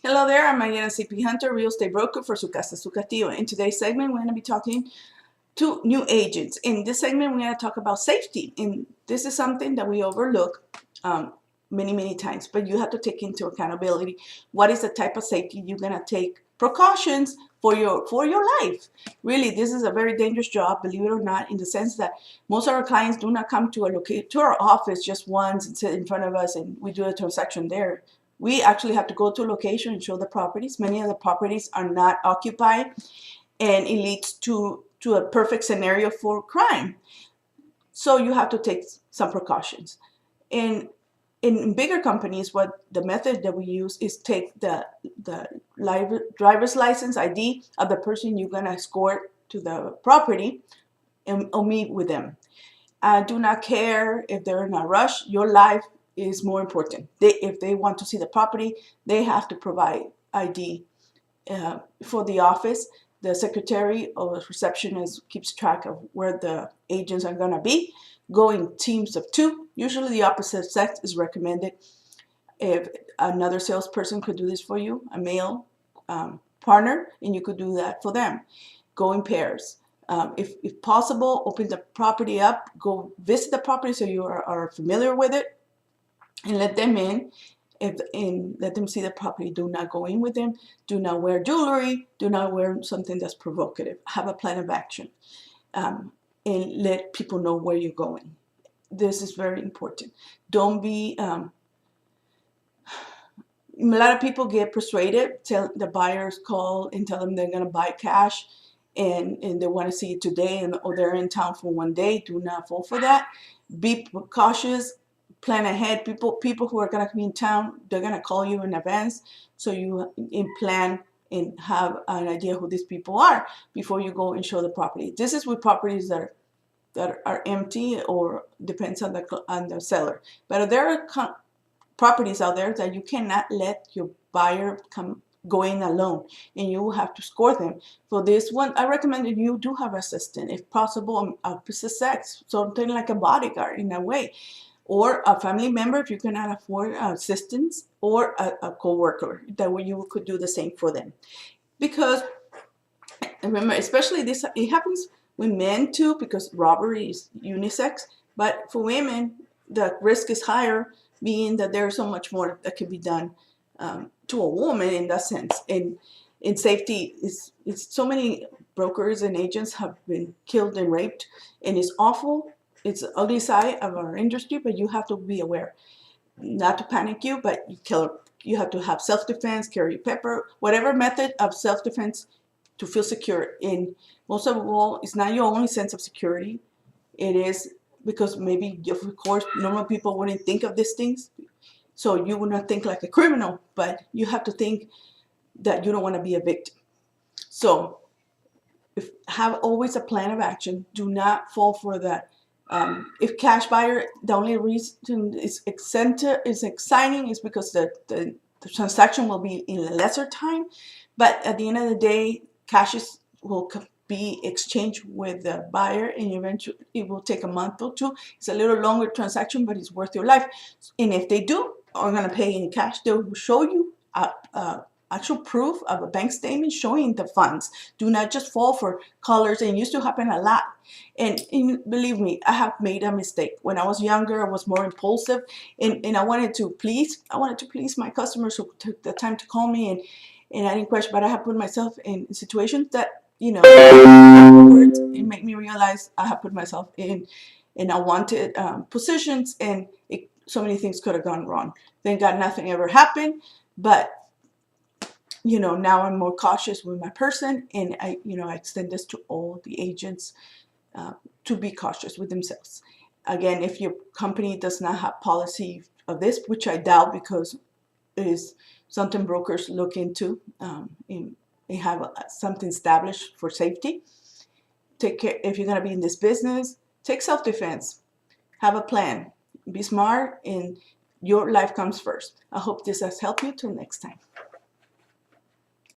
Hello there, I'm Mariana CP Hunter, real estate broker for Su Casa, Su Castillo. In today's segment, we're going to be talking to new agents. In this segment, we're going to talk about safety. And this is something that we overlook many times, but you have to take into accountability. What is the type of safety you're going to take precautions for your life? Really, this is a very dangerous job, believe it or not, in the sense that most of our clients do not come to our office just once and sit in front of us and we do a transaction there. We actually have to go to a location and show the properties. Many of the properties are not occupied, and it leads to a perfect scenario for crime. So you have to take some precautions. In bigger companies, what the method that we use is take the driver's license ID of the person you're gonna escort to the property and meet with them. I do not care if they're in a rush. Your life is more important. If they want to see the property, they have to provide ID for the office. The secretary or the receptionist keeps track of where the agents are going to be. Go in teams of 2. Usually the opposite sex is recommended. If another salesperson could do this for you, a male partner, and you could do that for them. Go in pairs. If possible, open the property up, go visit the property so you are familiar with it, and let them in, and let them see the property. Do not go in with them. Do not wear jewelry. Do not wear something that's provocative. Have a plan of action, and let people know where you're going. This is very important. Don't be, a lot of people get persuaded, tell the buyers, call and tell them they're going to buy cash, and they want to see it today, or they're in town for one day. Do not fall for that. Be cautious. Plan ahead. People who are going to be in town, they're going to call you in advance, so you plan and have an idea who these people are before you go and show the property. This is with properties that are empty, or depends on the seller. But there are properties out there that you cannot let your buyer go in alone, and you will have to score them. For this one, I recommend that you do have an assistant, if possible, opposite sex, something like a bodyguard in a way, or a family member if you cannot afford assistance, or a co-worker. That way you could do the same for them. Because remember, especially this, it happens with men too, because robbery is unisex, but for women the risk is higher, being that there's so much more that can be done to a woman in that sense. And in safety, it's so many brokers and agents have been killed and raped, and it's awful. It's the ugly side of our industry, but you have to be aware. Not to panic you, but you have to have self-defense, carry pepper, whatever method of self-defense to feel secure. And most of all, it's not your only sense of security. It is because maybe, of course, normal people wouldn't think of these things. So you would not think like a criminal, but you have to think that you don't want to be a victim. So have always a plan of action. Do not fall for that. If cash buyer, the only reason is exciting is because the transaction will be in a lesser time, but at the end of the day, cashes will be exchanged with the buyer, and eventually it will take a month or 2. It's a little longer transaction, but it's worth your life. And if they are going to pay in cash, they will show you actual proof of a bank statement showing the funds. Do not just fall for colors. And it used to happen a lot. And believe me, I have made a mistake. When I was younger, I was more impulsive, and I wanted to please my customers who took the time to call me, and I didn't question. But I have put myself in situations that, afterwards, it made me realize I have put myself in unwanted positions, and so many things could have gone wrong. Thank God nothing ever happened, but now I'm more cautious with my person, and I extend this to all the agents to be cautious with themselves. Again, if your company does not have policy of this, which I doubt, because it is something brokers look into, and they have something established for safety. Take care. If you're going to be in this business, take self-defense. Have a plan. Be smart, and your life comes first. I hope this has helped you. Till next time.